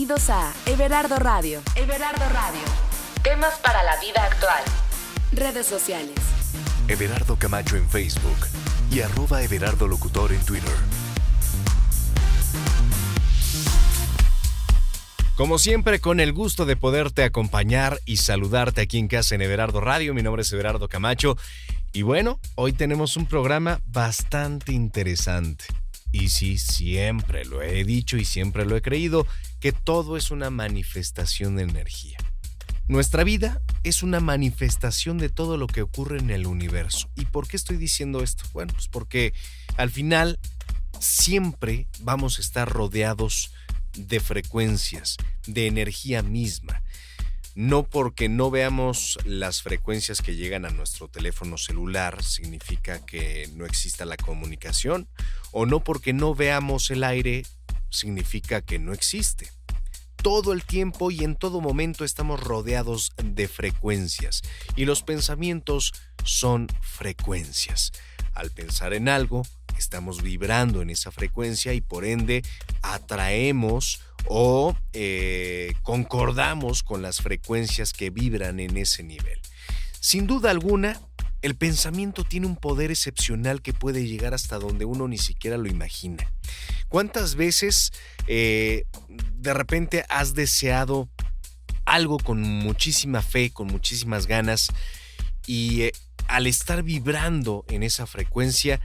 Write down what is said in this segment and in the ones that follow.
Bienvenidos a Everardo Radio. Everardo Radio. Temas para la vida actual. Redes sociales. Everardo Camacho en Facebook y @Everardo Locutor en Twitter. Como siempre, con el gusto de poderte acompañar y saludarte aquí en casa en Everardo Radio. Mi nombre es Everardo Camacho. Y bueno, hoy tenemos un programa bastante interesante. Y sí, siempre lo he dicho y siempre lo he creído, que todo es una manifestación de energía. Nuestra vida es una manifestación de todo lo que ocurre en el universo. ¿Y por qué estoy diciendo esto? Bueno, pues porque al final siempre vamos a estar rodeados de frecuencias, de energía misma. No porque no veamos las frecuencias que llegan a nuestro teléfono celular significa que no exista la comunicación, o no porque no veamos el aire significa que no existe. Todo el tiempo y en todo momento estamos rodeados de frecuencias, y los pensamientos son frecuencias. Al pensar en algo, estamos vibrando en esa frecuencia y por ende atraemos o concordamos con las frecuencias que vibran en ese nivel. Sin duda alguna, el pensamiento tiene un poder excepcional que puede llegar hasta donde uno ni siquiera lo imagina. ¿Cuántas veces de repente has deseado algo con muchísima fe, con muchísimas ganas, y al estar vibrando en esa frecuencia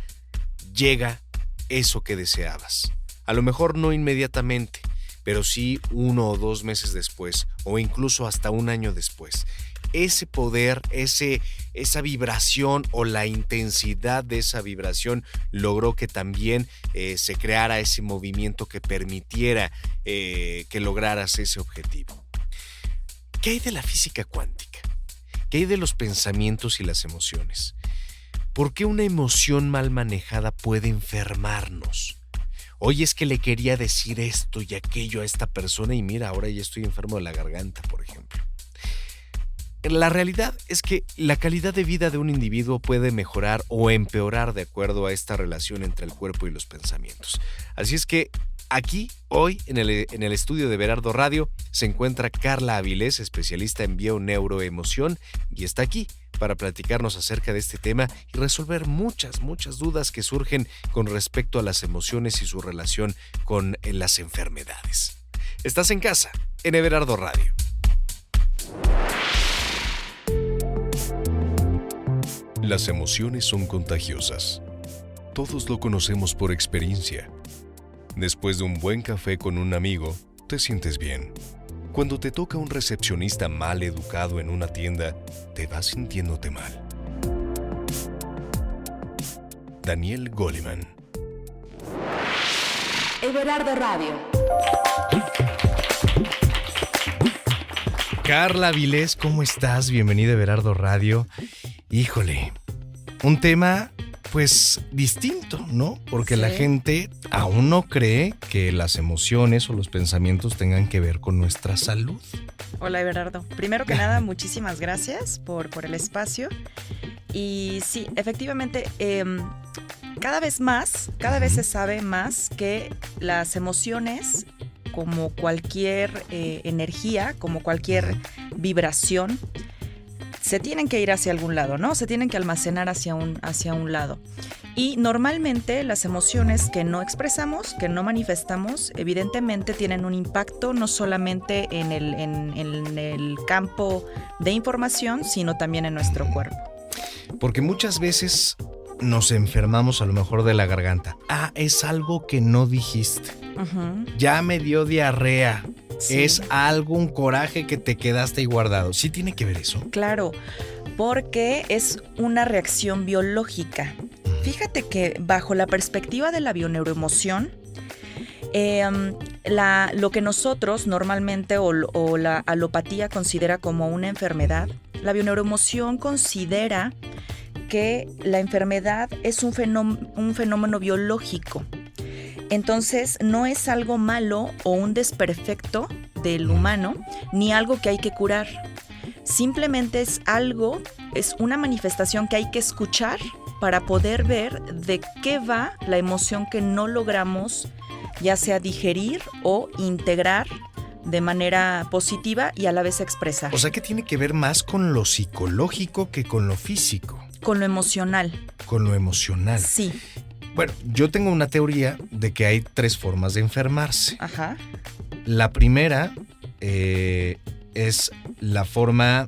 llega eso que deseabas? A lo mejor no inmediatamente, pero sí 1 o 2 meses después, o incluso hasta 1 año después. Ese poder, esa vibración o la intensidad de esa vibración logró que también se creara ese movimiento que permitiera que lograras ese objetivo. ¿Qué hay de la física cuántica? ¿Qué hay de los pensamientos y las emociones? ¿Por qué una emoción mal manejada puede enfermarnos? Oye, es que le quería decir esto y aquello a esta persona y mira, ahora ya estoy enfermo de la garganta, por ejemplo. La realidad es que la calidad de vida de un individuo puede mejorar o empeorar de acuerdo a esta relación entre el cuerpo y los pensamientos. Así es que aquí, hoy, en el estudio de Everardo Radio, se encuentra Carla Avilés, especialista en bioneuroemoción, y está aquí para platicarnos acerca de este tema y resolver muchas dudas que surgen con respecto a las emociones y su relación con las enfermedades. Estás en casa, en Everardo Radio. Las emociones son contagiosas. Todos lo conocemos por experiencia. Después de un buen café con un amigo, te sientes bien. Cuando te toca un recepcionista mal educado en una tienda, te vas sintiéndote mal. Daniel Goleman. Everardo Radio. Carla Avilés, ¿cómo estás? Bienvenida a Everardo Radio. Híjole, un tema pues distinto, ¿no? Porque sí, la gente aún no cree que las emociones o los pensamientos tengan que ver con nuestra salud. Hola, Everardo. Primero que nada, muchísimas gracias por el espacio. Y sí, efectivamente, cada vez se sabe más que las emociones, como cualquier energía, como cualquier vibración, se tienen que ir hacia algún lado, ¿no? Se tienen que almacenar hacia un lado. Y normalmente las emociones que no expresamos, que no manifestamos, evidentemente tienen un impacto no solamente en el campo de información, sino también en nuestro cuerpo. Porque muchas veces nos enfermamos a lo mejor de la garganta. Es algo que no dijiste. Uh-huh. Ya me dio diarrea. Sí. Es algo, un coraje que te quedaste ahí guardado. ¿Sí tiene que ver eso? Claro, porque es una reacción biológica. Fíjate que bajo la perspectiva de la bioneuroemoción, lo que nosotros normalmente o la alopatía considera como una enfermedad, la bioneuroemoción considera que la enfermedad es un fenómeno biológico. Entonces, no es algo malo o un desperfecto del humano, ni algo que hay que curar. Simplemente es una manifestación que hay que escuchar para poder ver de qué va la emoción que no logramos, ya sea digerir o integrar de manera positiva y a la vez expresar. O sea que tiene que ver más con lo psicológico que con lo físico. Con lo emocional. Con lo emocional. Sí. Bueno, yo tengo una teoría de que hay 3 formas de enfermarse. Ajá. La primera es la forma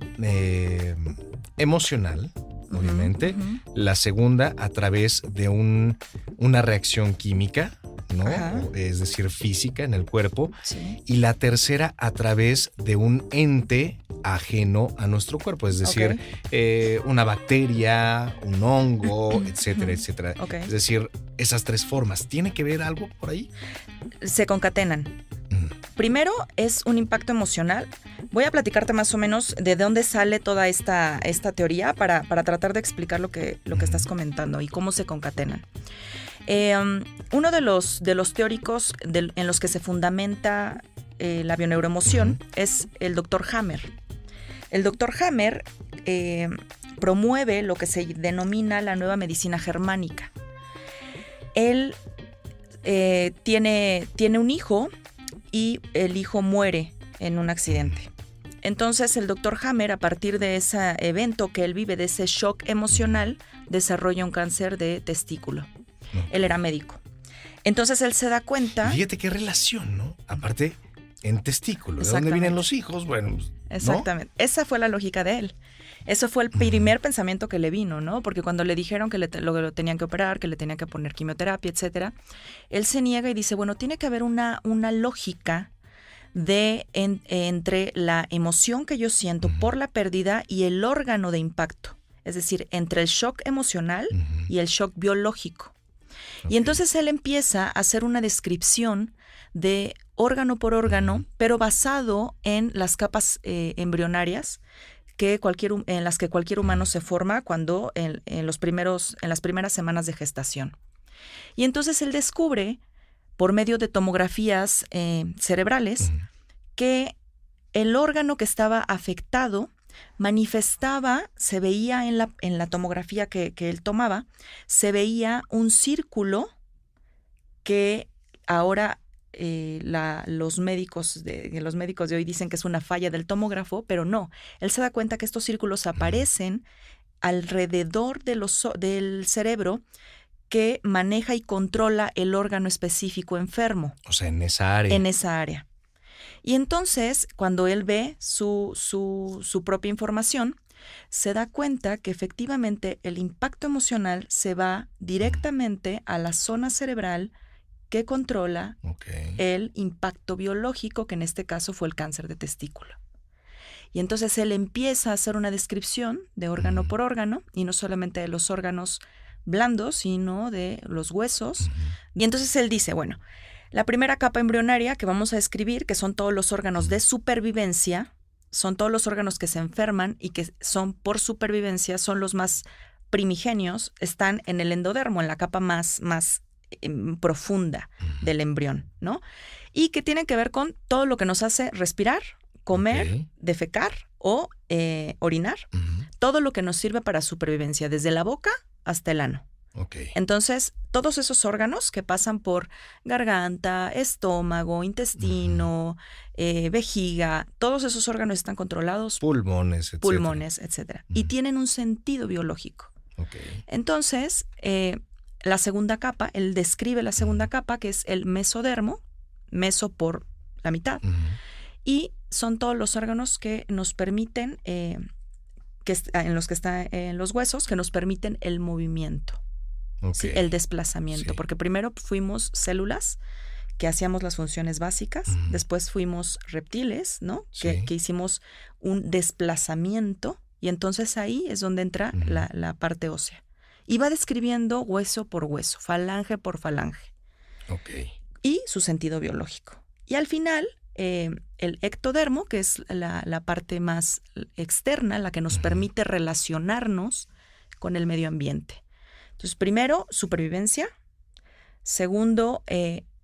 emocional, obviamente. La segunda a través de una reacción química, ¿no? Es decir, física en el cuerpo. Sí. Y la tercera a través de un ente ajeno a nuestro cuerpo, es decir, una bacteria, un hongo, etcétera, etcétera. Es decir, esas 3 formas. ¿Tiene que ver algo por ahí? Se concatenan. Primero es un impacto emocional. Voy a platicarte más o menos de dónde sale toda esta teoría para tratar de explicar lo que estás comentando y cómo se concatenan. Uno de los teóricos en los que se fundamenta la bioneuroemoción es el Dr. Hammer. El Dr. Hammer promueve lo que se denomina la nueva medicina germánica. Él tiene un hijo y el hijo muere en un accidente. Entonces el Dr. Hammer, a partir de ese evento que él vive, de ese shock emocional, desarrolla un cáncer de testículo. Él era médico. Entonces él se da cuenta... Fíjate qué relación, ¿no? Aparte, en testículo. ¿De dónde vienen los hijos? Bueno, ¿no? Exactamente. Esa fue la lógica de él. Eso fue el primer pensamiento que le vino, ¿no? Porque cuando le dijeron que lo tenían que operar, que le tenían que poner quimioterapia, etcétera, él se niega y dice, bueno, tiene que haber una lógica entre la emoción que yo siento por la pérdida y el órgano de impacto. Es decir, entre el shock emocional y el shock biológico. Y entonces él empieza a hacer una descripción de órgano por órgano, pero basado en las capas embrionarias en las que cualquier humano se forma cuando en las primeras semanas de gestación. Y entonces él descubre, por medio de tomografías cerebrales, que el órgano que estaba afectado manifestaba, se veía en la tomografía que él tomaba, se veía un círculo que ahora los médicos de hoy dicen que es una falla del tomógrafo, pero no. Él se da cuenta que estos círculos aparecen alrededor del cerebro que maneja y controla el órgano específico enfermo. O sea, en esa área. En esa área. Y entonces, cuando él ve su propia información, se da cuenta que efectivamente el impacto emocional se va directamente a la zona cerebral que controla el impacto biológico, que en este caso fue el cáncer de testículo. Y entonces él empieza a hacer una descripción de órgano por órgano, y no solamente de los órganos blandos, sino de los huesos. Y entonces él dice, bueno, la primera capa embrionaria que vamos a describir, que son todos los órganos de supervivencia, son todos los órganos que se enferman y que son por supervivencia, son los más primigenios, están en el endodermo, en la capa más profunda del embrión, ¿no? Y que tienen que ver con todo lo que nos hace respirar, comer, defecar o orinar, todo lo que nos sirve para supervivencia, desde la boca hasta el ano. Entonces, todos esos órganos que pasan por garganta, estómago, intestino, vejiga, todos esos órganos están controlados. Pulmones, etcétera. Y tienen un sentido biológico. Entonces, la segunda capa, él describe la segunda capa, que es el mesodermo, meso por la mitad, y son todos los órganos que nos permiten, en los que están en los huesos, que nos permiten el movimiento, ¿sí? El desplazamiento, porque primero fuimos células que hacíamos las funciones básicas, después fuimos reptiles, ¿no? Que hicimos un desplazamiento, y entonces ahí es donde entra la parte ósea. Y va describiendo hueso por hueso, falange por falange. Y su sentido biológico. Y al final, el ectodermo, que es la parte más externa, la que nos permite relacionarnos con el medio ambiente. Entonces, primero, supervivencia. Segundo,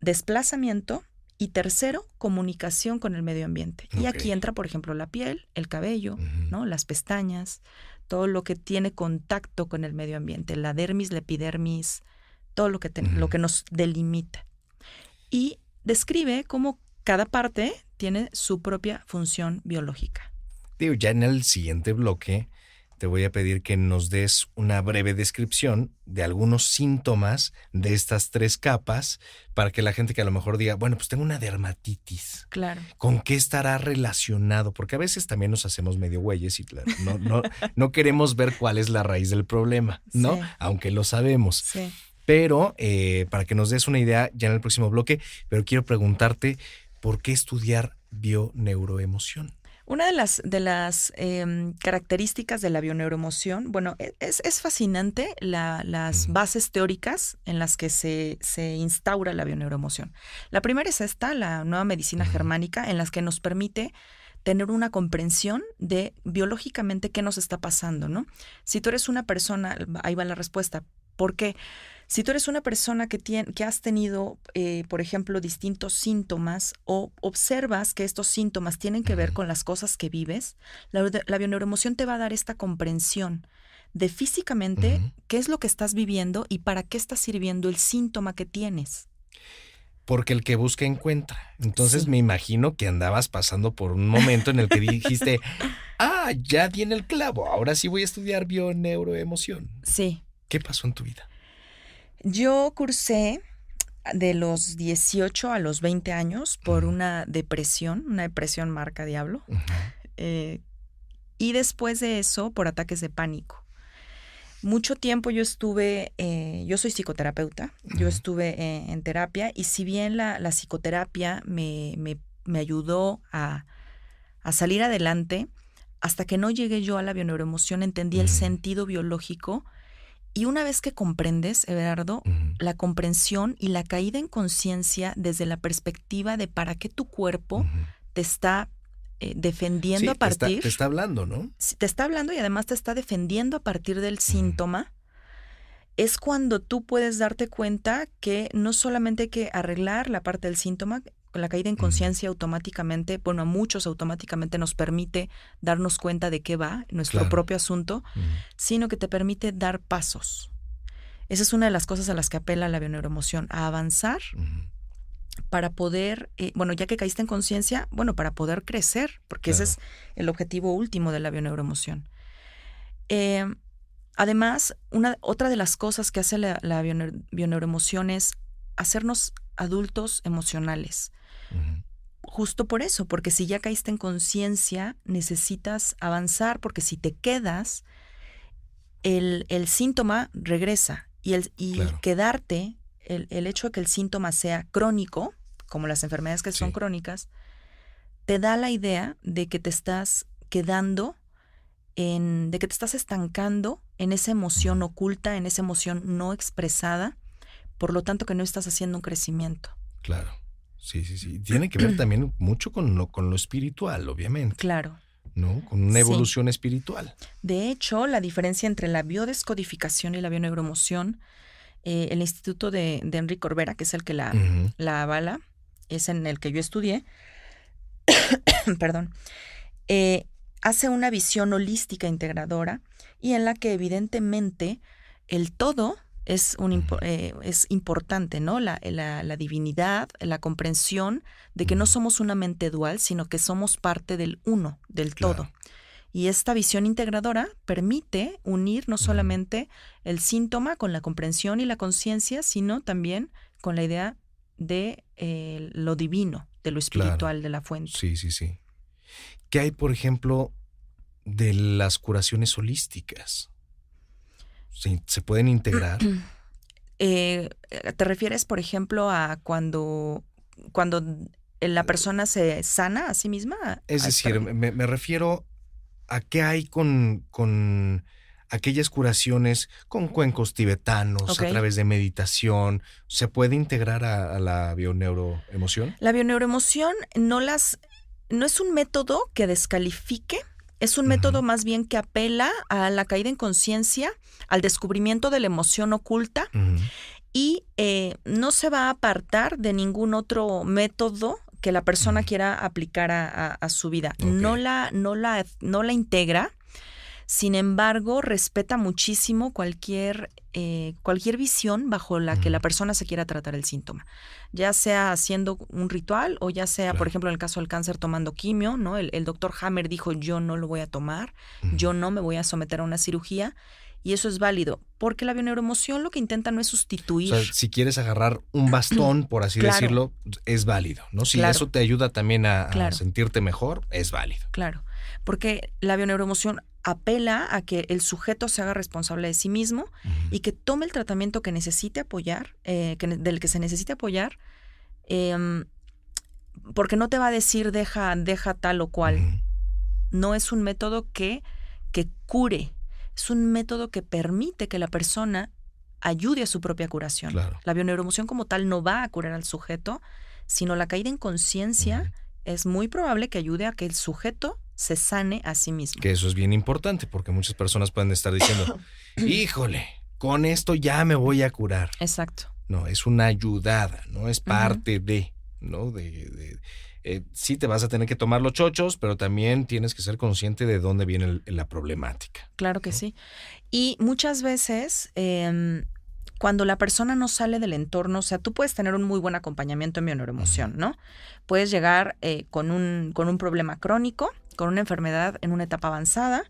desplazamiento. Y tercero, comunicación con el medio ambiente. Y aquí entra, por ejemplo, la piel, el cabello, ¿no? Las pestañas, todo lo que tiene contacto con el medio ambiente, la dermis, la epidermis, todo lo que nos delimita. Y describe cómo cada parte tiene su propia función biológica. Digo, ya en el siguiente bloque te voy a pedir que nos des una breve descripción de algunos síntomas de estas 3 capas para que la gente que a lo mejor diga, bueno, pues tengo una dermatitis. Claro. ¿Con qué estará relacionado? Porque a veces también nos hacemos medio güeyes y claro, no queremos ver cuál es la raíz del problema, ¿no? Sí. Aunque lo sabemos. Sí. Pero para que nos des una idea ya en el próximo bloque, pero quiero preguntarte, ¿por qué estudiar bioneuroemoción? Una de las características de la bioneuroemoción, bueno, es fascinante las bases teóricas en las que se instaura la bioneuroemoción. La primera es esta, la nueva medicina germánica, en las que nos permite tener una comprensión de biológicamente qué nos está pasando, ¿no? Si tú eres una persona, ahí va la respuesta, ¿por qué? Si tú eres una persona que has tenido, por ejemplo, distintos síntomas o observas que estos síntomas tienen que ver con las cosas que vives, la bioneuroemoción te va a dar esta comprensión de físicamente qué es lo que estás viviendo y para qué está sirviendo el síntoma que tienes. Porque el que busca encuentra. Entonces Sí. me imagino que andabas pasando por un momento en el que dijiste, ya di en el clavo, ahora sí voy a estudiar bioneuroemoción. Sí. ¿Qué pasó en tu vida? Yo cursé de los 18 a los 20 años por una depresión marca diablo. Y después de eso, por ataques de pánico. Mucho tiempo yo estuve, yo soy psicoterapeuta, yo estuve en terapia y si bien la psicoterapia me ayudó a salir adelante, hasta que no llegué yo a la bioneuroemoción entendí el sentido biológico. Y una vez que comprendes, Everardo, la comprensión y la caída en conciencia desde la perspectiva de para qué tu cuerpo te está defendiendo a partir. Te está hablando, ¿no? Te está hablando y además te está defendiendo a partir del síntoma. Es cuando tú puedes darte cuenta que no solamente hay que arreglar la parte del síntoma, la caída en conciencia automáticamente, bueno, a muchos automáticamente nos permite darnos cuenta de qué va nuestro propio asunto, sino que te permite dar pasos. Esa es una de las cosas a las que apela la bioneuroemoción, a avanzar para poder, ya que caíste en conciencia, para poder crecer, porque ese es el objetivo último de la bioneuroemoción. Además, otra de las cosas que hace la bioneuroemoción es hacernos adultos emocionales. Justo por eso, porque si ya caíste en conciencia, necesitas avanzar, porque si te quedas, el síntoma regresa y quedarte, el hecho de que el síntoma sea crónico, como las enfermedades que son crónicas, te da la idea de que te estás quedando de que te estás estancando en esa emoción oculta, en esa emoción no expresada, por lo tanto que no estás haciendo un crecimiento. Claro, sí. Tiene que ver también mucho con lo espiritual, obviamente. Claro. ¿No? Con una evolución espiritual. De hecho, la diferencia entre la biodescodificación y la bioneuroemoción, el instituto de Enrique Corbera, que es el que la avala, es en el que yo estudié, perdón, hace una visión holística integradora y en la que evidentemente el todo es importante, ¿no? La divinidad, la comprensión de que no somos una mente dual, sino que somos parte del uno, del todo. Y esta visión integradora permite unir no solamente el síntoma con la comprensión y la conciencia, sino también con la idea de lo divino, de lo espiritual, de la fuente. Sí. ¿Qué hay, por ejemplo, de las curaciones holísticas? ¿Se pueden integrar? ¿Te refieres, por ejemplo, a cuando la persona se sana a sí misma? Es decir, me refiero a qué hay con aquellas curaciones con cuencos tibetanos, a través de meditación. ¿Se puede integrar a la bioneuroemoción? La bioneuroemoción no es un método que descalifique, es un método más bien que apela a la caída en conciencia, al descubrimiento de la emoción oculta y no se va a apartar de ningún otro método que la persona quiera aplicar a su vida. No la integra, Sin embargo, respeta muchísimo cualquier visión bajo la que la persona se quiera tratar el síntoma, ya sea haciendo un ritual o ya sea, por ejemplo, en el caso del cáncer, tomando quimio, ¿no? El doctor Hammer dijo, yo no lo voy a tomar, yo no me voy a someter a una cirugía, y eso es válido, porque la bioneuroemoción lo que intenta no es sustituir. O sea, si quieres agarrar un bastón, por así decirlo, es válido, ¿no? Si eso te ayuda también a sentirte mejor, es válido. Claro, porque la bioneuroemoción apela a que el sujeto se haga responsable de sí mismo y que tome el tratamiento que necesite apoyar, del que se necesite apoyar, porque no te va a decir deja tal o cual. No es un método que cure, es un método que permite que la persona ayude a su propia curación. Claro. La bioneuroemoción como tal no va a curar al sujeto, sino la caída en conciencia es muy probable que ayude a que el sujeto se sane a sí mismo. Que eso es bien importante, porque muchas personas pueden estar diciendo, híjole, con esto ya me voy a curar. Exacto. No, es una ayudada, no es parte de, ¿no? Sí te vas a tener que tomar los chochos, pero también tienes que ser consciente de dónde viene la problemática. Claro que sí. Y muchas veces, cuando la persona no sale del entorno, o sea, tú puedes tener un muy buen acompañamiento en bioneuroemoción, ¿no? Puedes llegar con un problema crónico, con una enfermedad en una etapa avanzada,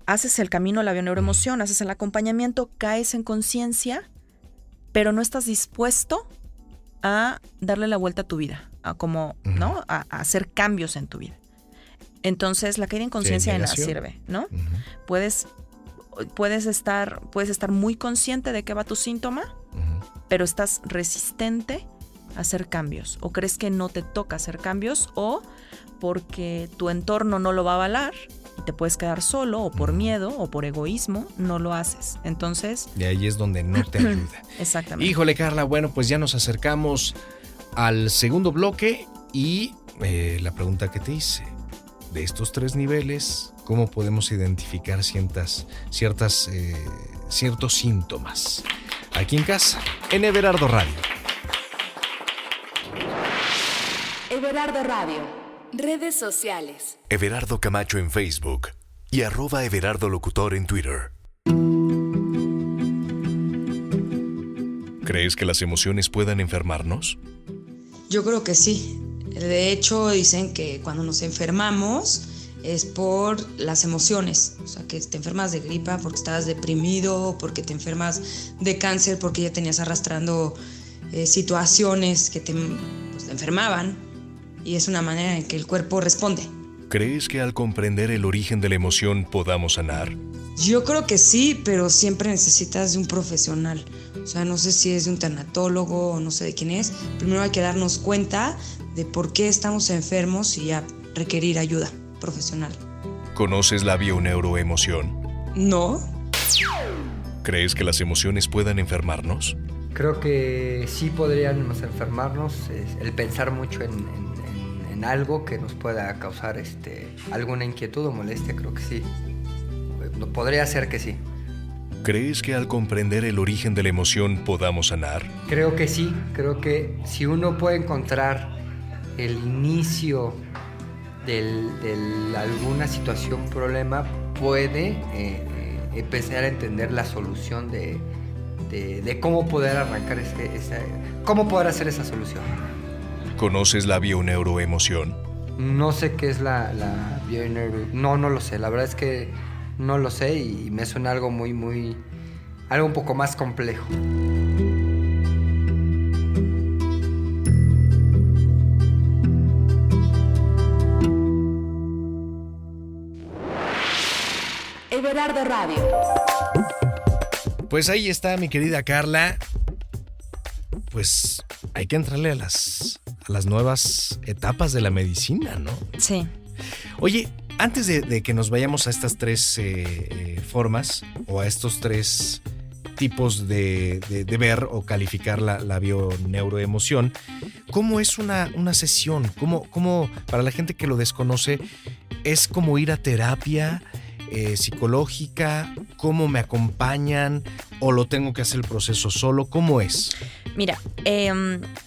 haces el camino a la bioneuroemoción, haces el acompañamiento, caes en conciencia, pero no estás dispuesto a darle la vuelta a tu vida, ¿no? A hacer cambios en tu vida. Entonces, la caída en conciencia de nada sirve, ¿no? Puedes estar muy consciente de qué va tu síntoma, pero estás resistente a hacer cambios, o crees que no te toca hacer cambios, o porque tu entorno no lo va a avalar y te puedes quedar solo, o por miedo o por egoísmo no lo haces. Entonces, y ahí es donde no te ayuda. Exactamente. Híjole, Carla, bueno, pues ya nos acercamos al segundo bloque y la pregunta que te hice, de estos 3 niveles, ¿cómo podemos identificar ciertos síntomas? Aquí en casa, en Everardo Radio. Everardo Radio. Redes sociales. Everardo Camacho en Facebook y @Everardo Locutor en Twitter. ¿Crees que las emociones puedan enfermarnos? Yo creo que sí. De hecho, dicen que cuando nos enfermamos es por las emociones. O sea, que te enfermas de gripa porque estabas deprimido, porque te enfermas de cáncer porque ya tenías arrastrando situaciones que te enfermaban. Y es una manera en que el cuerpo responde. ¿Crees que al comprender el origen de la emoción podamos sanar? Yo creo que sí, pero siempre necesitas de un profesional. O sea, no sé si es de un tanatólogo o no sé de quién es. Primero hay que darnos cuenta de por qué estamos enfermos y ya requerir ayuda profesional. ¿Conoces la bioneuroemoción? No. ¿Crees que las emociones puedan enfermarnos? Creo que sí podríamos enfermarnos, el pensar mucho en algo que nos pueda causar alguna inquietud o molestia, creo que sí. Podría ser que sí. ¿Crees que al comprender el origen de la emoción podamos sanar? Creo que sí, creo que si uno puede encontrar el inicio de alguna situación, problema, puede empezar a entender la solución de cómo poder arrancar cómo poder hacer esa solución. ¿Conoces la bioneuroemoción? No sé qué es la bioneuroemoción. No lo sé. La verdad es que no lo sé y me suena algo algo un poco más complejo. Everardo Radio. Pues ahí está, mi querida Carla. Pues hay que entrarle a las nuevas etapas de la medicina, ¿no? Sí. Oye, antes de que nos vayamos a estas 3 formas o a estos 3 tipos de ver o calificar la bioneuroemoción, ¿cómo es una sesión? ¿Cómo, para la gente que lo desconoce, es como ir a terapia psicológica? ¿Cómo me acompañan? ¿O lo tengo que hacer el proceso solo? ¿Cómo es? Mira,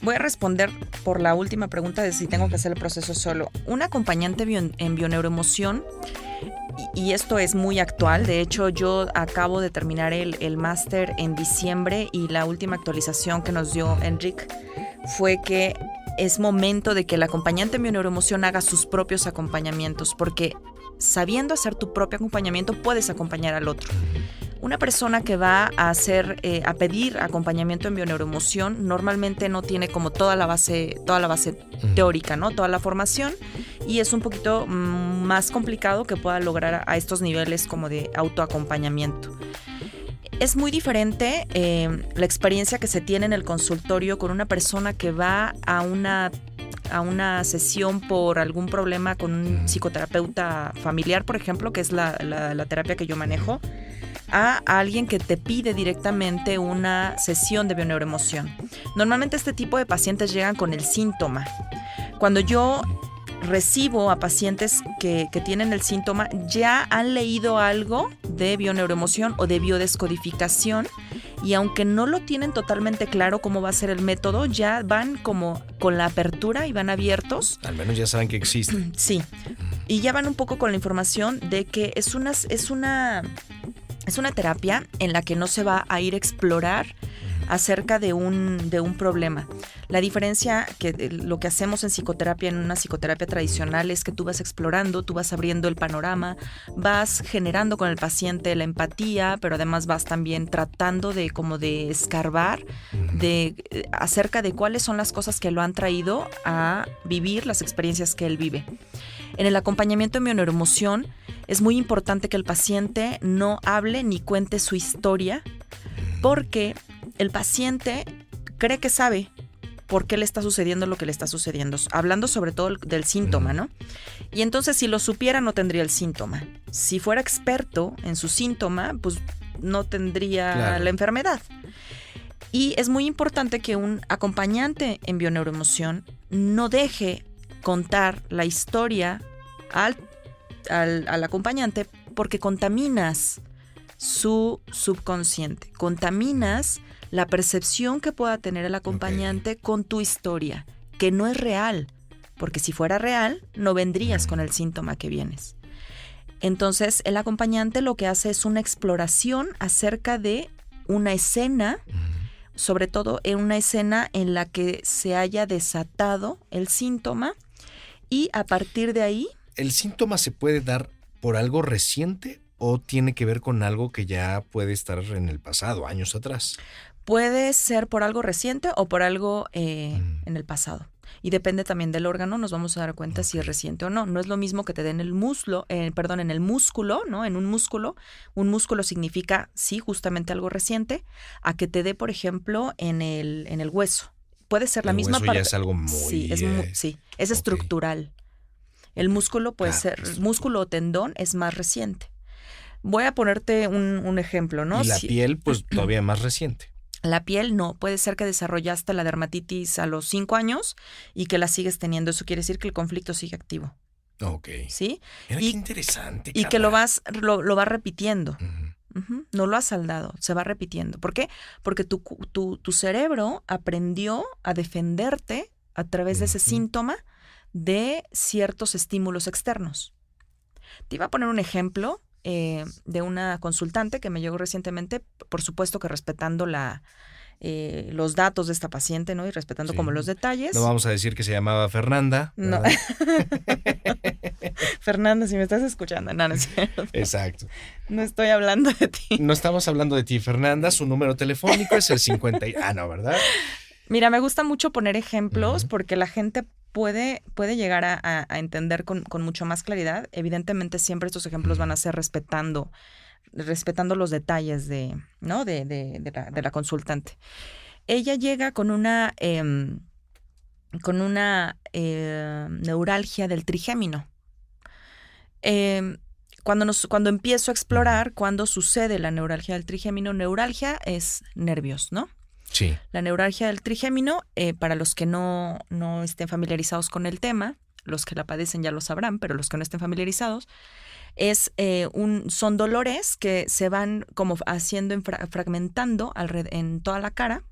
voy a responder por la última pregunta de si tengo que hacer el proceso solo. Un acompañante en bioneuroemoción, y esto es muy actual, de hecho yo acabo de terminar el máster en diciembre y la última actualización que nos dio Enric fue que es momento de que el acompañante en bioneuroemoción haga sus propios acompañamientos, porque sabiendo hacer tu propio acompañamiento puedes acompañar al otro. Una persona que va a pedir acompañamiento en bioneuroemoción normalmente no tiene como toda la base teórica, ¿no? Toda la formación, y es un poquito más complicado que pueda lograr a estos niveles como de autoacompañamiento. Es muy diferente la experiencia que se tiene en el consultorio con una persona que va a una sesión por algún problema con un psicoterapeuta familiar, por ejemplo, que es la terapia que yo manejo, a alguien que te pide directamente una sesión de bioneuroemoción. Normalmente este tipo de pacientes llegan con el síntoma. Cuando yo recibo a pacientes que tienen el síntoma, ya han leído algo de bioneuroemoción o de biodescodificación, y aunque no lo tienen totalmente claro cómo va a ser el método, ya van como con la apertura y van abiertos. Al menos ya saben que existe. Sí, y ya van un poco con la información de que es una terapia en la que no se va a ir a explorar acerca de un problema. La diferencia que lo que hacemos en psicoterapia, en una psicoterapia tradicional, es que tú vas explorando, tú vas abriendo el panorama, vas generando con el paciente la empatía, pero además vas también tratando de escarbar acerca de cuáles son las cosas que lo han traído a vivir las experiencias que él vive. En el acompañamiento en bioneuroemoción es muy importante que el paciente no hable ni cuente su historia, porque el paciente cree que sabe por qué le está sucediendo lo que le está sucediendo, hablando sobre todo del síntoma, ¿no? Y entonces, si lo supiera, no tendría el síntoma. Si fuera experto en su síntoma, pues no tendría la enfermedad. Y es muy importante que un acompañante en bioneuroemoción no deje contar la historia al acompañante, porque contaminas su subconsciente, contaminas la percepción que pueda tener el acompañante con tu historia, que no es real, porque si fuera real no vendrías con el síntoma que vienes. Entonces el acompañante lo que hace es una exploración acerca de una escena, sobre todo en una escena en la que se haya desatado el síntoma, y a partir de ahí... ¿El síntoma se puede dar por algo reciente o tiene que ver con algo que ya puede estar en el pasado, años atrás? Puede ser por algo reciente o por algo en el pasado. Y depende también del órgano, nos vamos a dar cuenta si es reciente o no. No es lo mismo que te den en el músculo, ¿no? En un músculo. Un músculo significa, sí, justamente algo reciente, a que te dé, por ejemplo, en el hueso. Puede ser la misma parte. El hueso ya es algo muy... Sí, es estructural. El músculo puede ser, músculo o tendón es más reciente. Voy a ponerte un ejemplo, ¿no? Y la piel, pues todavía más reciente. La piel no, puede ser que desarrollaste la dermatitis a los 5 años y que la sigues teniendo. Eso quiere decir que el conflicto sigue activo. Ok. ¿Sí? Mira, qué interesante. Y que lo vas repitiendo. No lo has saldado, se va repitiendo. ¿Por qué? Porque tu cerebro aprendió a defenderte a través de ese síntoma de ciertos estímulos externos. Te iba a poner un ejemplo de una consultante que me llegó recientemente, por supuesto que respetando los datos de esta paciente, ¿no? Y respetando como los detalles. No vamos a decir que se llamaba Fernanda. No. Fernanda, si me estás escuchando, no es cierto. Exacto. No estoy hablando de ti. No estamos hablando de ti, Fernanda. Su número telefónico es el 50. No, ¿verdad? Mira, me gusta mucho poner ejemplos porque la gente puede llegar a entender con mucho más claridad. Evidentemente siempre estos ejemplos van a ser respetando los detalles de la consultante. Ella llega con una neuralgia del trigémino. Cuando empiezo a explorar cuándo sucede la neuralgia del trigémino, neuralgia es nervios, ¿no? Sí. La neuralgia del trigémino, para los que no estén familiarizados con el tema, los que la padecen ya lo sabrán, pero los que no estén familiarizados, son dolores que se van como haciendo, fragmentando en toda la cara,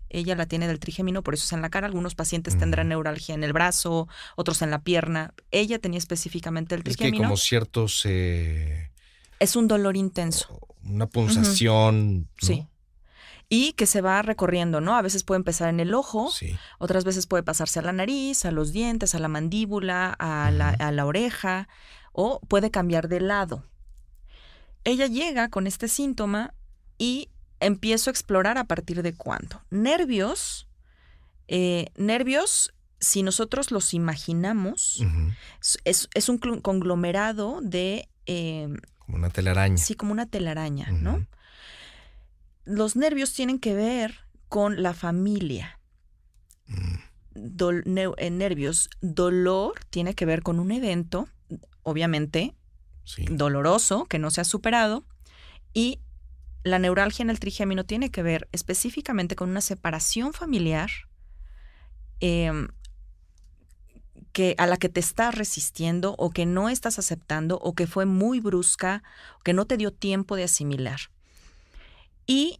ella la tiene del trigémino, por eso es en la cara. Algunos pacientes tendrán neuralgia en el brazo, otros en la pierna. Ella tenía específicamente el trigémino. Es que como ciertos... es un dolor intenso. Una punzación, ¿no? Sí. Y que se va recorriendo, ¿no? A veces puede empezar en el ojo, Sí. otras veces puede pasarse a la nariz, a los dientes, a la mandíbula, a la oreja, o puede cambiar de lado. Ella llega con este síntoma y empiezo a explorar a partir de cuándo. Nervios, si nosotros los imaginamos, es un conglomerado de... como una telaraña. Sí, como una telaraña, ¿no? Los nervios tienen que ver con la familia. Nervios, dolor tiene que ver con un evento, obviamente, doloroso, que no se ha superado, y la neuralgia en el trigémino tiene que ver específicamente con una separación familiar a la que te estás resistiendo o que no estás aceptando o que fue muy brusca, o que no te dio tiempo de asimilar. Y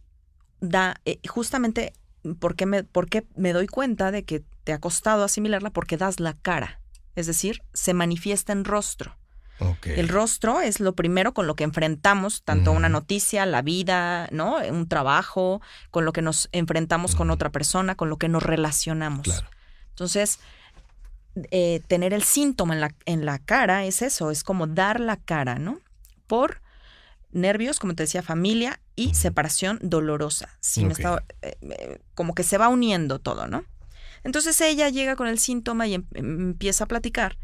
justamente, ¿por qué me doy cuenta de que te ha costado asimilarla? Porque das la cara, es decir, se manifiesta en rostro. Okay. El rostro es lo primero con lo que enfrentamos tanto una noticia, la vida, ¿no? Un trabajo, con lo que nos enfrentamos con otra persona, con lo que nos relacionamos. Claro. Entonces, tener el síntoma en la cara es eso, es como dar la cara, ¿no? Por nervios, como te decía, familia y separación dolorosa. Sí, como que se va uniendo todo, ¿no? Entonces ella llega con el síntoma y empieza a platicar.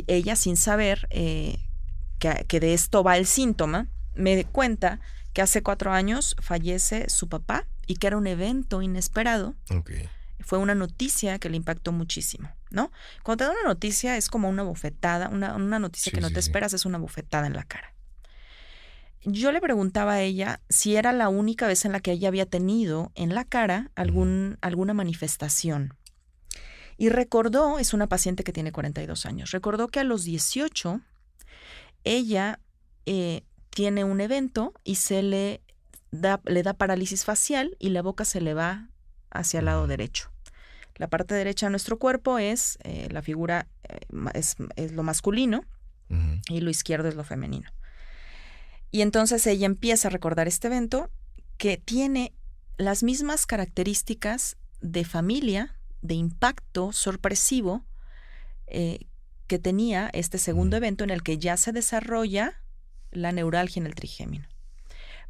Ella, sin saber que de esto va el síntoma, me cuenta que hace 4 años fallece su papá y que era un evento inesperado. Okay. Fue una noticia que le impactó muchísimo, ¿no? Cuando te da una noticia es como una bofetada, una noticia que no te esperas, es una bofetada en la cara. Yo le preguntaba a ella si era la única vez en la que ella había tenido en la cara alguna manifestación. Y recordó, es una paciente que tiene 42 años, recordó que a los 18 ella tiene un evento y le da parálisis facial y la boca se le va hacia el lado derecho. La parte derecha de nuestro cuerpo es, la figura es lo masculino y lo izquierdo es lo femenino. Y entonces ella empieza a recordar este evento que tiene las mismas características de familia, de impacto sorpresivo que tenía este segundo evento en el que ya se desarrolla la neuralgia en el trigémino.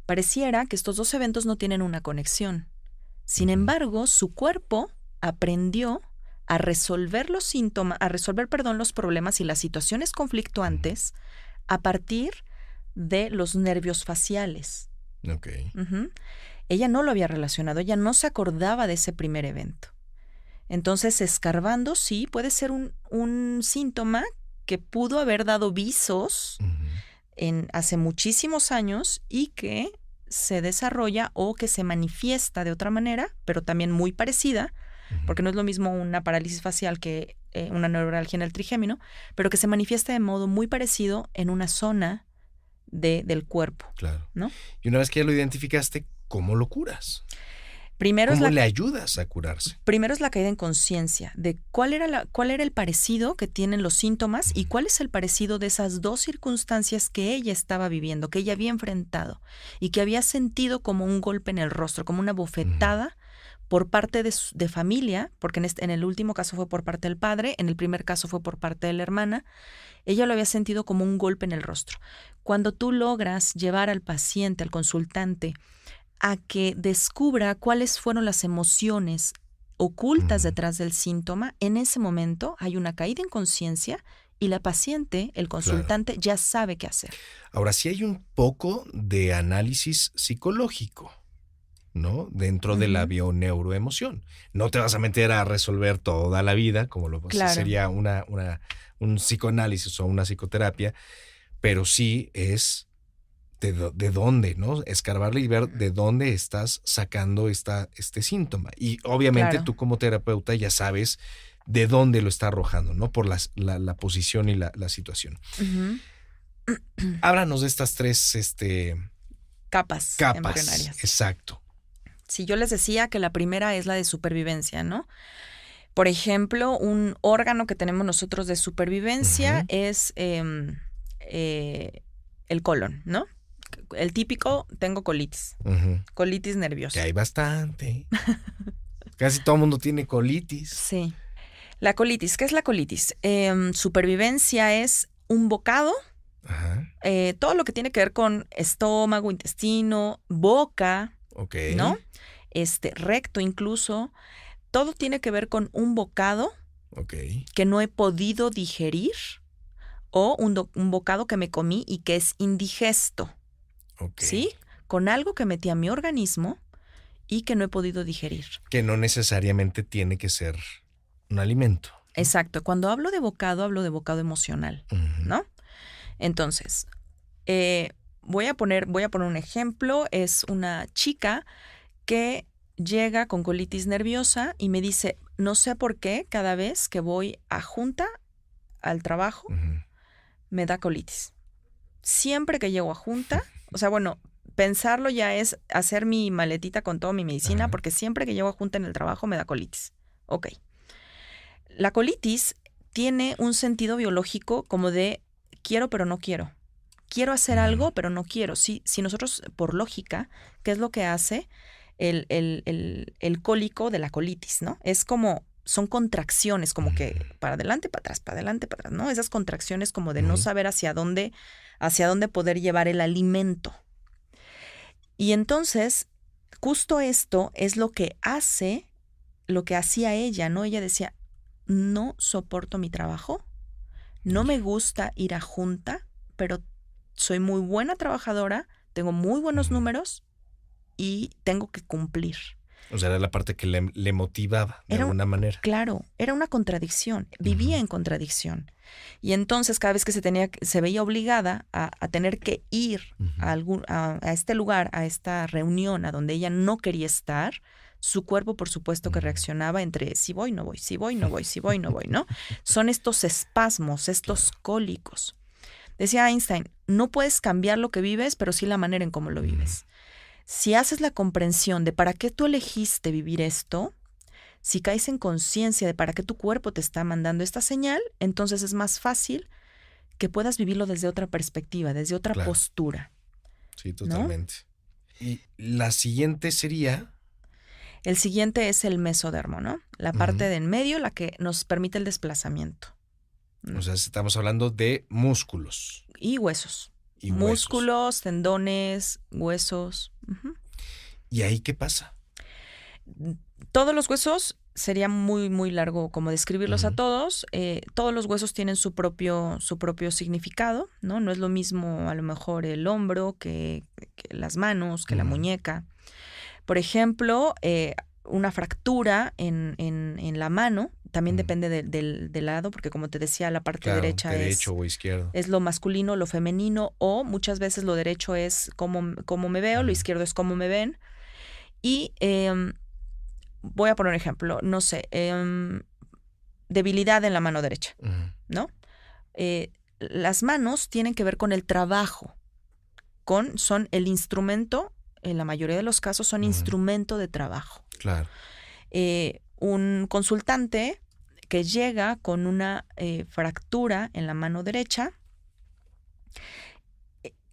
Pareciera que estos dos eventos no tienen una conexión. Sin embargo, su cuerpo aprendió a resolver los problemas y las situaciones conflictuantes a partir de los nervios faciales. Okay. Ella no lo había relacionado, ella no se acordaba de ese primer evento. Entonces, escarbando, sí, puede ser un síntoma que pudo haber dado visos hace muchísimos años y que se desarrolla o que se manifiesta de otra manera, pero también muy parecida, porque no es lo mismo una parálisis facial que una neuralgia en el trigémino, pero que se manifiesta de modo muy parecido en una zona del cuerpo. Claro. ¿No? Y una vez que ya lo identificaste, ¿cómo lo curas? ¿Cómo le ayudas a curarse? Primero es la caída en conciencia de cuál era el parecido que tienen los síntomas y cuál es el parecido de esas dos circunstancias que ella estaba viviendo, que ella había enfrentado y que había sentido como un golpe en el rostro, como una bofetada por parte de familia, porque en el último caso fue por parte del padre, en el primer caso fue por parte de la hermana. Ella lo había sentido como un golpe en el rostro. Cuando tú logras llevar al paciente, al consultante, a que descubra cuáles fueron las emociones ocultas detrás del síntoma, en ese momento hay una caída en conciencia y la paciente, el consultante, ya sabe qué hacer. Ahora, sí hay un poco de análisis psicológico, ¿no? Dentro de la bioneuroemoción. No te vas a meter a resolver toda la vida, como lo sería un psicoanálisis o una psicoterapia, pero sí es de dónde, ¿no? Escarbarle y ver de dónde estás sacando este síntoma. Y obviamente tú como terapeuta ya sabes de dónde lo está arrojando, ¿no? Por la posición y la situación. Háblanos de estas tres capas embrionarias. Exacto. Si yo les decía que la primera es la de supervivencia, ¿no? Por ejemplo, un órgano que tenemos nosotros de supervivencia es el colon, ¿no? El típico, tengo colitis, colitis nerviosa. Que hay bastante. Casi todo el mundo tiene colitis. Sí. La colitis, ¿qué es la colitis? Supervivencia es un bocado, todo lo que tiene que ver con estómago, intestino, boca, ¿no? Recto incluso. Todo tiene que ver con un bocado que no he podido digerir o un bocado que me comí y que es indigesto. ¿Sí? Con algo que metí a mi organismo y que no he podido digerir. Que no necesariamente tiene que ser un alimento. Exacto. Cuando hablo de bocado emocional, ¿no? Entonces, voy a poner un ejemplo. Es una chica que llega con colitis nerviosa y me dice, no sé por qué, cada vez que voy a junta al trabajo, me da colitis. Siempre que llego a junta, o sea, bueno, pensarlo ya es hacer mi maletita con toda mi medicina, porque siempre que llego a junta en el trabajo me da colitis. Ok. La colitis tiene un sentido biológico como de quiero pero no quiero. Quiero hacer algo pero no quiero. Si nosotros, por lógica, ¿qué es lo que hace el cólico de la colitis, ¿no? Es como, son contracciones, como que para adelante, para atrás, para adelante, para atrás, ¿no? Esas contracciones como de no saber hacia dónde poder llevar el alimento. Y entonces, justo esto es lo que hacía ella, ¿no? Ella decía, no soporto mi trabajo, no me gusta ir a junta, pero soy muy buena trabajadora, tengo muy buenos números y tengo que cumplir. O sea, era la parte que le motivaba de alguna manera. Claro, era una contradicción, vivía en contradicción. Y entonces cada vez que se veía obligada a tener que ir a este lugar, a esta reunión a donde ella no quería estar, su cuerpo por supuesto que reaccionaba entre si voy, no voy, si voy, no voy, si voy, no voy, ¿no? Son estos espasmos, estos cólicos. Decía Einstein, no puedes cambiar lo que vives, pero sí la manera en cómo lo vives. Si haces la comprensión de para qué tú elegiste vivir esto, si caes en conciencia de para qué tu cuerpo te está mandando esta señal, entonces es más fácil que puedas vivirlo desde otra perspectiva, desde otra postura. Sí, totalmente. ¿No? Y la siguiente sería... El siguiente es el mesodermo, ¿no? La parte de en medio, la que nos permite el desplazamiento. O sea, estamos hablando de músculos. Y huesos. Músculos, tendones, huesos. ¿Y ahí qué pasa? Todos los huesos, sería muy, muy largo como describirlos a todos. Todos los huesos tienen su propio significado, ¿no? No es lo mismo a lo mejor el hombro que las manos, que la muñeca. Por ejemplo, una fractura en la mano también depende del lado, porque como te decía, la parte derecha derecho o izquierdo. Es lo masculino, lo femenino, o muchas veces lo derecho es cómo me veo, lo izquierdo es cómo me ven. Y voy a poner un ejemplo, no sé, debilidad en la mano derecha, ¿no? Las manos tienen que ver con el trabajo, son el instrumento, en la mayoría de los casos son instrumento de trabajo. Claro. Un consultante que llega con una fractura en la mano derecha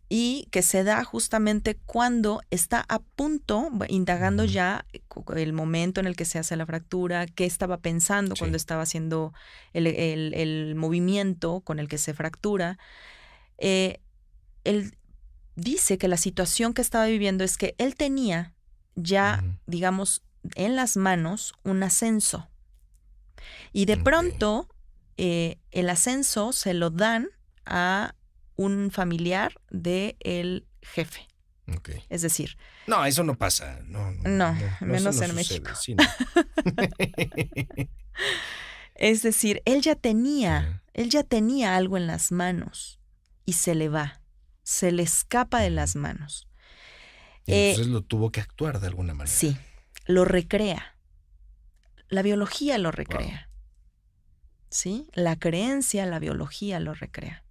y que se da justamente cuando está a punto, indagando ya el momento en el que se hace la fractura, qué estaba pensando cuando estaba haciendo el movimiento con el que se fractura. Él dice que la situación que estaba viviendo es que él tenía ya, digamos, en las manos un ascenso. Y de pronto el ascenso se lo dan a un familiar del jefe. Es decir... No, eso no pasa. No, menos en México. Sí, no. Es decir, él ya tenía algo en las manos y se le va. Se le escapa de las manos. Y entonces lo tuvo que actuar de alguna manera. Sí, lo recrea. La biología lo recrea. Wow. ¿Sí? La creencia, la biología lo recrea.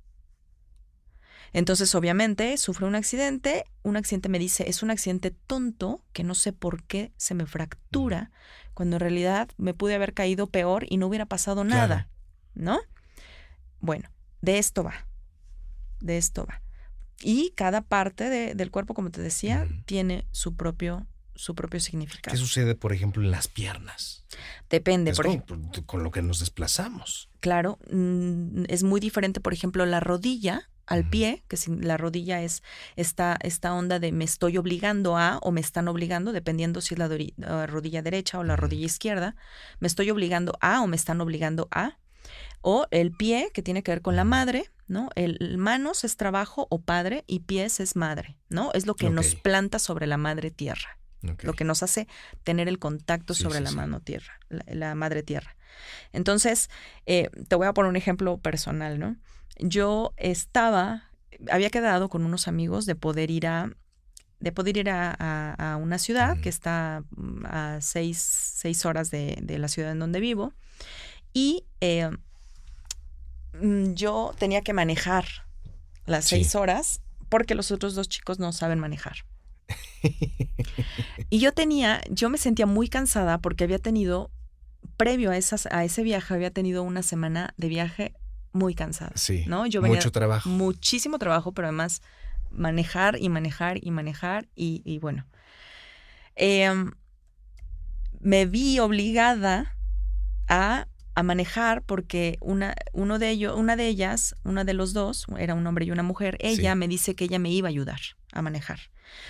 Entonces, obviamente, sufre un accidente me dice, es un accidente tonto que no sé por qué se me fractura, cuando en realidad me pude haber caído peor y no hubiera pasado nada, ¿no? Bueno, de esto va. Y cada parte del cuerpo, como te decía, tiene su propio significado. ¿Qué sucede, por ejemplo, en las piernas? Depende. Es con lo que nos desplazamos. Claro, es muy diferente, por ejemplo, la rodilla al pie, que si la rodilla es esta onda de me estoy obligando a o me están obligando, dependiendo si es la rodilla derecha o la rodilla izquierda, me estoy obligando a o me están obligando a. O el pie, que tiene que ver con la madre, ¿no? El manos es trabajo o padre y pies es madre, ¿no? Es lo que nos planta sobre la madre tierra. Lo que nos hace tener el contacto sobre la mano tierra, la madre tierra. Entonces, te voy a poner un ejemplo personal, ¿no? Yo había quedado con unos amigos de poder ir a una ciudad que está a 6 horas de la ciudad en donde vivo, y yo tenía que manejar las 6 horas porque los otros 2 chicos no saben manejar. Y yo me sentía muy cansada porque había tenido, previo a ese viaje, había tenido una semana de viaje muy cansada. Sí, ¿no? Yo venía, mucho trabajo. Muchísimo trabajo, pero además manejar y bueno. Me vi obligada a manejar porque una de los dos, era un hombre y una mujer, ella me dice que ella me iba a ayudar a manejar.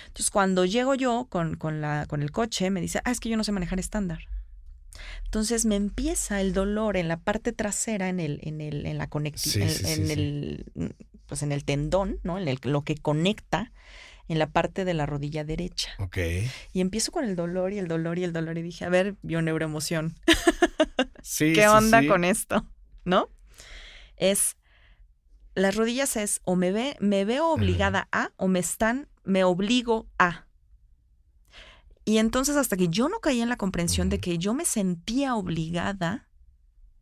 Entonces, cuando llego yo con el coche, me dice, es que yo no sé manejar estándar. Entonces me empieza el dolor en la parte trasera, en el tendón, ¿no? Lo que conecta en la parte de la rodilla derecha. Okay. Y empiezo con el dolor y dije, a ver, bioneuroemoción. ¿Qué onda con esto? ¿No? Las rodillas es o me veo obligada a o me obligo a. Y entonces hasta que yo no caí en la comprensión de que yo me sentía obligada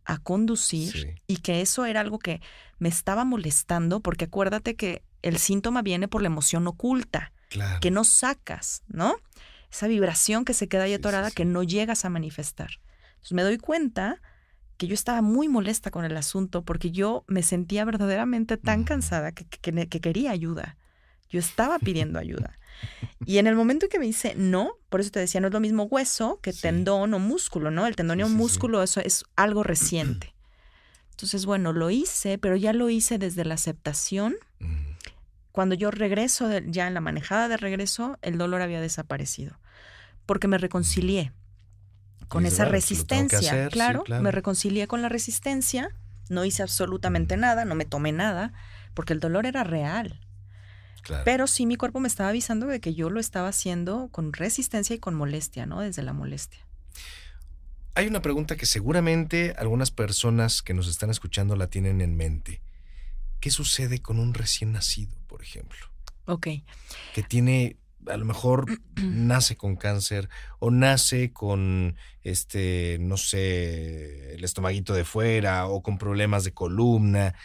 a conducir y que eso era algo que me estaba molestando, porque acuérdate que el síntoma viene por la emoción oculta, que no sacas, ¿no? Esa vibración que se queda ahí atorada que no llegas a manifestar. Entonces me doy cuenta que yo estaba muy molesta con el asunto porque yo me sentía verdaderamente tan cansada que quería ayuda. Yo estaba pidiendo ayuda. Y en el momento en que me dice no, por eso te decía, no es lo mismo hueso que tendón o músculo, ¿no? El tendón y un músculo, eso es algo reciente. Entonces, bueno, lo hice, pero ya lo hice desde la aceptación. Cuando yo regreso, ya en la manejada de regreso, el dolor había desaparecido. Porque me reconcilié con esa resistencia. Claro, me reconcilié con la resistencia, no hice absolutamente nada, no me tomé nada, porque el dolor era real. Claro. Pero sí mi cuerpo me estaba avisando de que yo lo estaba haciendo con resistencia y con molestia, ¿no? Desde la molestia. Hay una pregunta que seguramente algunas personas que nos están escuchando la tienen en mente. ¿Qué sucede con un recién nacido, por ejemplo? Ok. Que tiene, a lo mejor nace con cáncer o nace con, no sé, el estomaguito de fuera o con problemas de columna,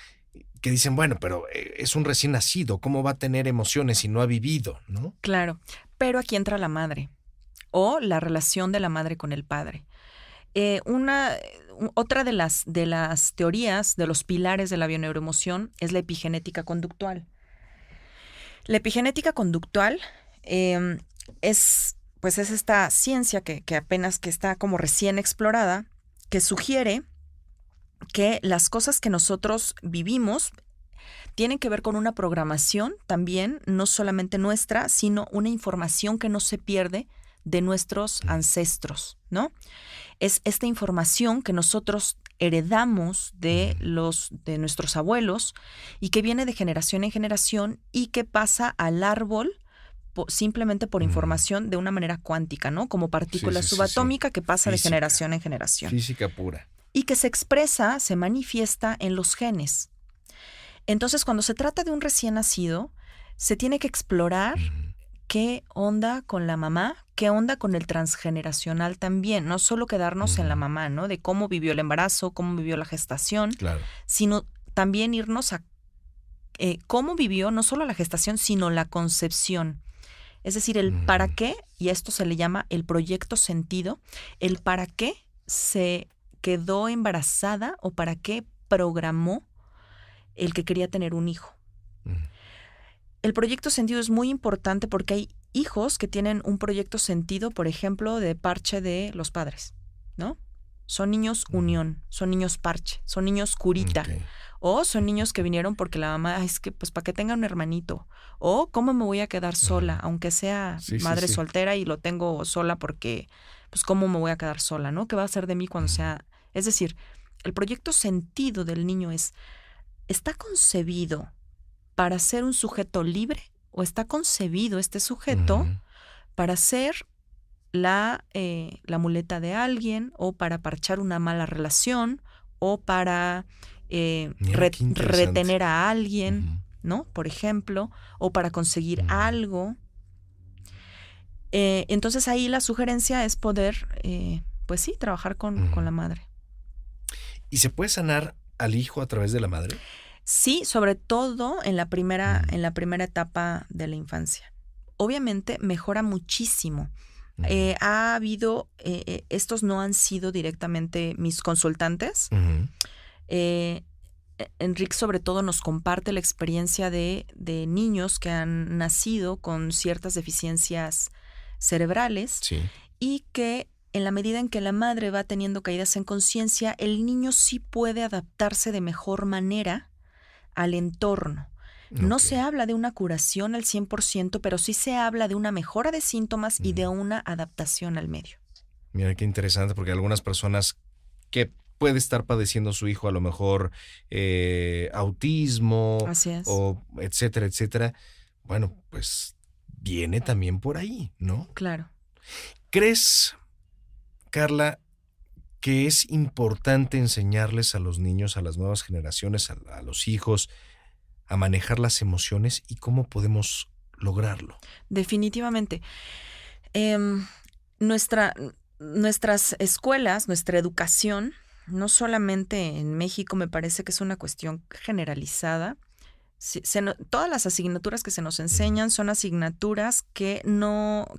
que dicen, bueno, pero es un recién nacido, ¿cómo va a tener emociones si no ha vivido, no? Claro, pero aquí entra la madre o la relación de la madre con el padre. Otra de las teorías, de los pilares de la bioneuroemoción es la epigenética conductual. La epigenética conductual es esta ciencia que apenas que está como recién explorada, que sugiere que las cosas que nosotros vivimos tienen que ver con una programación también, no solamente nuestra, sino una información que no se pierde de nuestros ancestros, ¿no? Es esta información que nosotros heredamos de nuestros abuelos y que viene de generación en generación y que pasa al árbol simplemente por información de una manera cuántica, ¿no? Como partícula subatómica que pasa de generación en generación. Física pura. Y que se expresa, se manifiesta en los genes. Entonces, cuando se trata de un recién nacido, se tiene que explorar qué onda con la mamá, qué onda con el transgeneracional también. No solo quedarnos en la mamá, ¿no? De cómo vivió el embarazo, cómo vivió la gestación, sino también irnos cómo vivió no solo la gestación, sino la concepción. Es decir, el para qué, y a esto se le llama el proyecto sentido, el para qué se quedó embarazada o para qué programó el que quería tener un hijo. El proyecto sentido es muy importante porque hay hijos que tienen un proyecto sentido, por ejemplo, de parche de los padres, ¿no? Son niños unión, son niños parche, son niños curita. Ok. O son niños que vinieron porque la mamá, es que pues para que tenga un hermanito. O cómo me voy a quedar sola, aunque sea Sí, sí, madre sí. soltera y lo tengo sola porque, pues cómo me voy a quedar sola, ¿no? ¿Qué va a hacer de mí cuando sea? Es decir, el proyecto sentido del niño ¿está concebido para ser un sujeto libre o está concebido este sujeto Ujú. para ser la muleta de alguien o para parchar una mala relación o para Mira, qué interesante. retener a alguien, Ujú. ¿no? Por ejemplo, o para conseguir algo. Entonces ahí la sugerencia es poder, pues sí, trabajar con la madre. ¿Y se puede sanar al hijo a través de la madre? Sí, sobre todo en la primera etapa de la infancia. Obviamente mejora muchísimo. Ha habido, estos no han sido directamente mis consultantes. Ujú. Enrique sobre todo nos comparte la experiencia de niños que han nacido con ciertas deficiencias cerebrales Sí. y que en la medida en que la madre va teniendo caídas en conciencia, el niño sí puede adaptarse de mejor manera al entorno. No Ok. se habla de una curación al 100%, pero sí se habla de una mejora de síntomas y de una adaptación al medio. Mira qué interesante, porque algunas personas que puede estar padeciendo su hijo a lo mejor autismo Así es. o etcétera, etcétera. Bueno, pues viene también por ahí, ¿no? Claro. ¿Crees, Carla, que es importante enseñarles a los niños, a las nuevas generaciones, a los hijos, a manejar las emociones y cómo podemos lograrlo? Definitivamente. Nuestras escuelas, nuestra educación, no solamente en México, me parece que es una cuestión generalizada. Todas las asignaturas que se nos enseñan son asignaturas que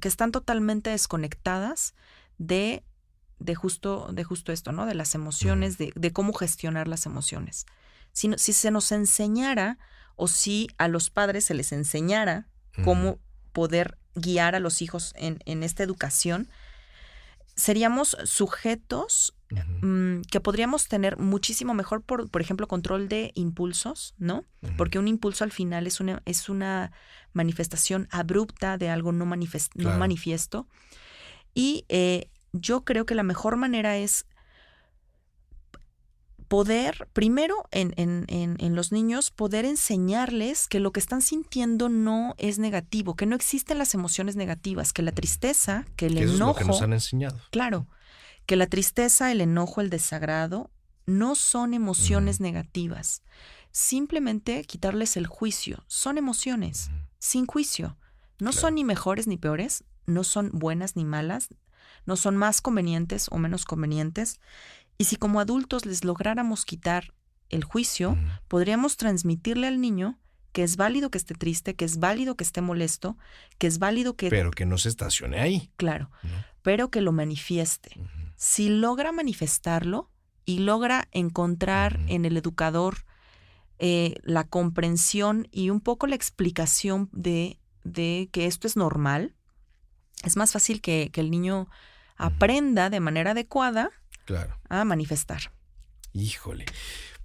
están totalmente desconectadas de justo esto, ¿no? De las emociones, de cómo gestionar las emociones. Si se nos enseñara o si a los padres se les enseñara cómo poder guiar a los hijos en esta educación, seríamos sujetos que podríamos tener muchísimo mejor, por ejemplo, control de impulsos, ¿no? Porque un impulso al final es una manifestación abrupta de algo no manifiesto. Y yo creo que la mejor manera es poder, primero en los niños, poder enseñarles que lo que están sintiendo no es negativo, que no existen las emociones negativas, que la tristeza, que el enojo... Eso es lo que nos han enseñado. Claro, que la tristeza, el enojo, el desagrado no son emociones negativas. Simplemente quitarles el juicio. Son emociones, sin juicio. No son ni mejores ni peores, no son buenas ni malas, no son más convenientes o menos convenientes. Y si como adultos les lográramos quitar el juicio, podríamos transmitirle al niño que es válido que esté triste, que es válido que esté molesto, que es válido que... Pero que no se estacione ahí. Claro, pero que lo manifieste. Si logra manifestarlo y logra encontrar en el educador la comprensión y un poco la explicación de que esto es normal, es más fácil que el niño aprenda de manera adecuada a manifestar. Híjole.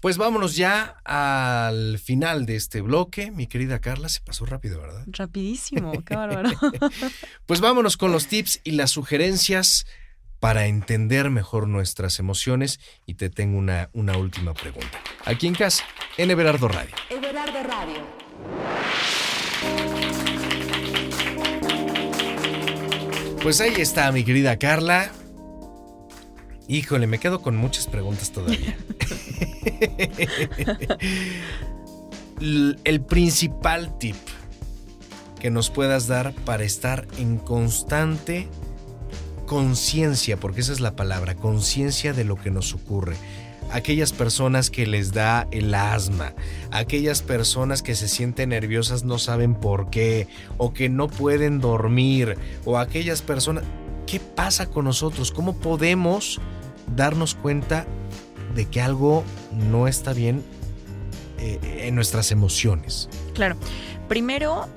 Pues vámonos ya al final de este bloque. Mi querida Carla, se pasó rápido, ¿verdad? Rapidísimo, qué bárbaro. Pues vámonos con los tips y las sugerencias para entender mejor nuestras emociones. Y te tengo una última pregunta. Aquí en casa, en Everardo Radio. Everardo Radio. Pues ahí está, mi querida Carla. Híjole, me quedo con muchas preguntas todavía. El principal tip que nos puedas dar para estar en constante conciencia, porque esa es la palabra, conciencia de lo que nos ocurre. aquellas personas que les da el asma, aquellas personas que se sienten nerviosas no saben por qué, o que no pueden dormir, o aquellas personas... ¿Qué pasa con nosotros? ¿Cómo podemos darnos cuenta de que algo no está bien en nuestras emociones? Claro. Primero,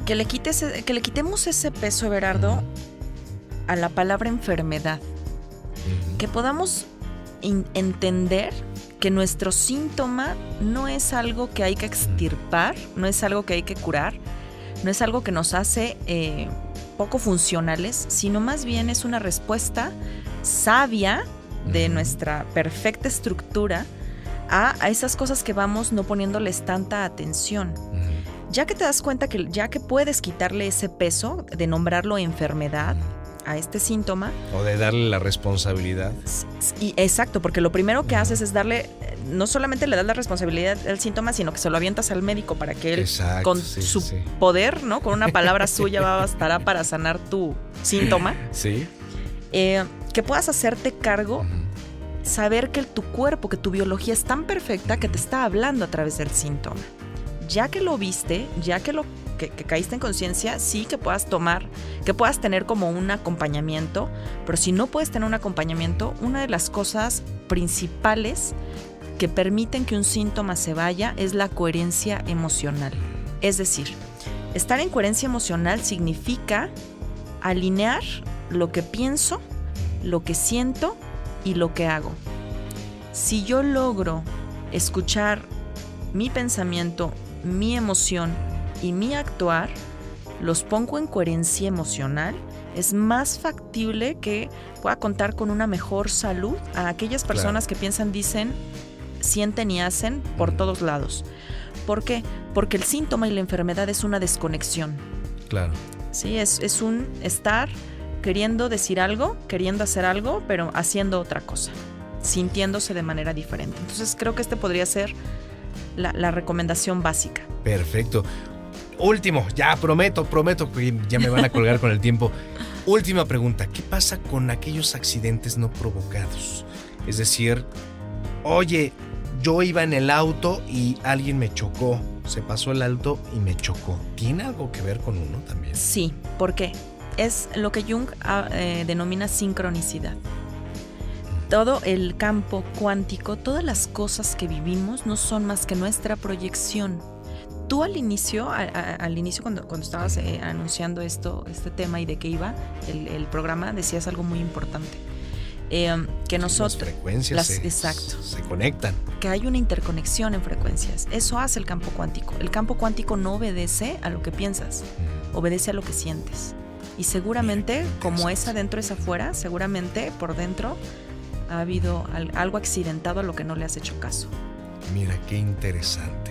que le quitemos ese peso, Everardo, a la palabra enfermedad. Que podamos entender que nuestro síntoma no es algo que hay que extirpar, no es algo que hay que curar, no es algo que nos hace poco funcionales, sino más bien es una respuesta sabia de nuestra perfecta estructura a esas cosas que vamos no poniéndoles tanta atención. Ya que te das cuenta que ya que puedes quitarle ese peso de nombrarlo enfermedad a este síntoma. O de darle la responsabilidad. Y exacto, porque lo primero que haces es darle, no solamente le das la responsabilidad del síntoma, sino que se lo avientas al médico para que él, con su poder, ¿no? Con una palabra suya bastará para sanar tu síntoma. Sí. Que puedas hacerte cargo, saber que tu cuerpo, que tu biología es tan perfecta que te está hablando a través del síntoma. Ya que lo viste, ya que que caíste en conciencia, sí que puedas tener como un acompañamiento, pero si no puedes tener un acompañamiento, una de las cosas principales que permiten que un síntoma se vaya es la coherencia emocional. Es decir, estar en coherencia emocional significa alinear lo que pienso, lo que siento y lo que hago. Si yo logro escuchar mi pensamiento, mi emoción y mi actuar, los pongo en coherencia emocional, es más factible que pueda contar con una mejor salud a aquellas personas que piensan, dicen, sienten y hacen por todos lados. ¿Por qué? Porque el síntoma y la enfermedad es una desconexión. Claro. Sí, es un estar queriendo decir algo, queriendo hacer algo, pero haciendo otra cosa, sintiéndose de manera diferente. Entonces creo que podría ser la recomendación básica. Perfecto. Último, ya prometo que ya me van a colgar con el tiempo. Última pregunta, ¿qué pasa con aquellos accidentes no provocados? Es decir, oye, yo iba en el auto y alguien me chocó, se pasó el alto y me chocó. ¿Tiene algo que ver con uno también? Sí, ¿por qué? Es lo que Jung denomina sincronicidad. Todo el campo cuántico, todas las cosas que vivimos no son más que nuestra proyección. Tú al inicio cuando estabas anunciando este tema y de qué iba el programa, decías algo muy importante. Que nosotros... Las frecuencias se conectan. Que hay una interconexión en frecuencias. Eso hace el campo cuántico. El campo cuántico no obedece a lo que piensas, obedece a lo que sientes. Y seguramente, como es adentro es afuera, seguramente por dentro ha habido algo accidentado a lo que no le has hecho caso. Mira, qué interesante.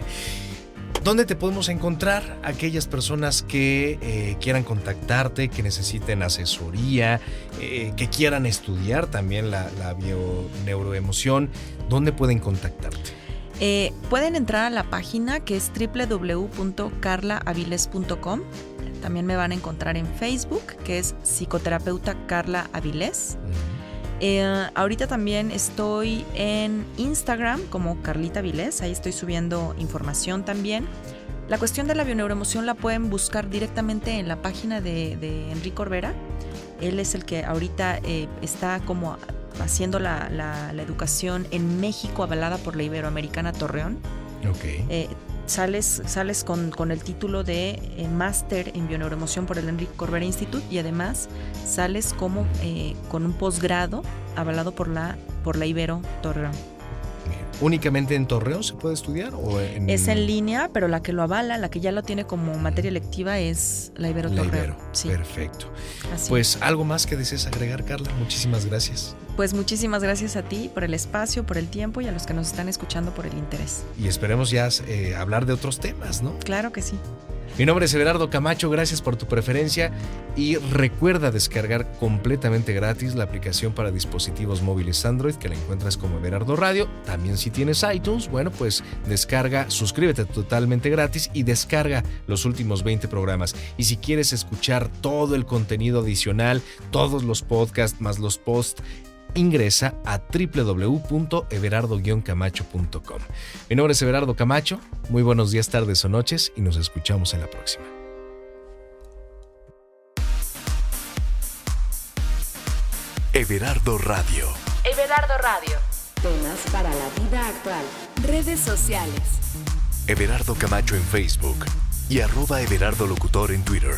¿Dónde te podemos encontrar? Aquellas personas que quieran contactarte, que necesiten asesoría, que quieran estudiar también la bioneuroemoción, ¿dónde pueden contactarte? Pueden entrar a la página que es www.carlaaviles.com. También me van a encontrar en Facebook, que es psicoterapeuta Carla Avilés. Ahorita también estoy en Instagram como Carlita Avilés, ahí estoy subiendo información también. La cuestión de la bioneuroemoción la pueden buscar directamente en la página de Enrique Orbera. Él es el que ahorita está como haciendo la educación en México avalada por la Iberoamericana Torreón. Okay. Sales con el título de Máster en Bioneuroemoción por el Enrique Corbera Institute y además sales como con un posgrado avalado por la Ibero Torreón. ¿Únicamente en Torreón se puede estudiar? Es en línea, pero la que lo avala, la que ya lo tiene como materia electiva es la Ibero Torreón. Sí. Perfecto. Así. Pues algo más que desees agregar, Carla. Muchísimas gracias. Pues muchísimas gracias a ti por el espacio, por el tiempo y a los que nos están escuchando por el interés. Y esperemos ya hablar de otros temas, ¿no? Claro que sí. Mi nombre es Everardo Camacho, gracias por tu preferencia y recuerda descargar completamente gratis la aplicación para dispositivos móviles Android que la encuentras como Everardo Radio. También si tienes iTunes, bueno, pues suscríbete totalmente gratis y descarga los últimos 20 programas. Y si quieres escuchar todo el contenido adicional, todos los podcasts más los posts ingresa a www.everardo-camacho.com. Mi nombre es Everardo Camacho. Muy buenos días, tardes o noches y nos escuchamos en la próxima. Everardo Radio. Everardo Radio. Temas para la vida actual. Redes sociales. Everardo Camacho en Facebook y @Everardo Locutor en Twitter.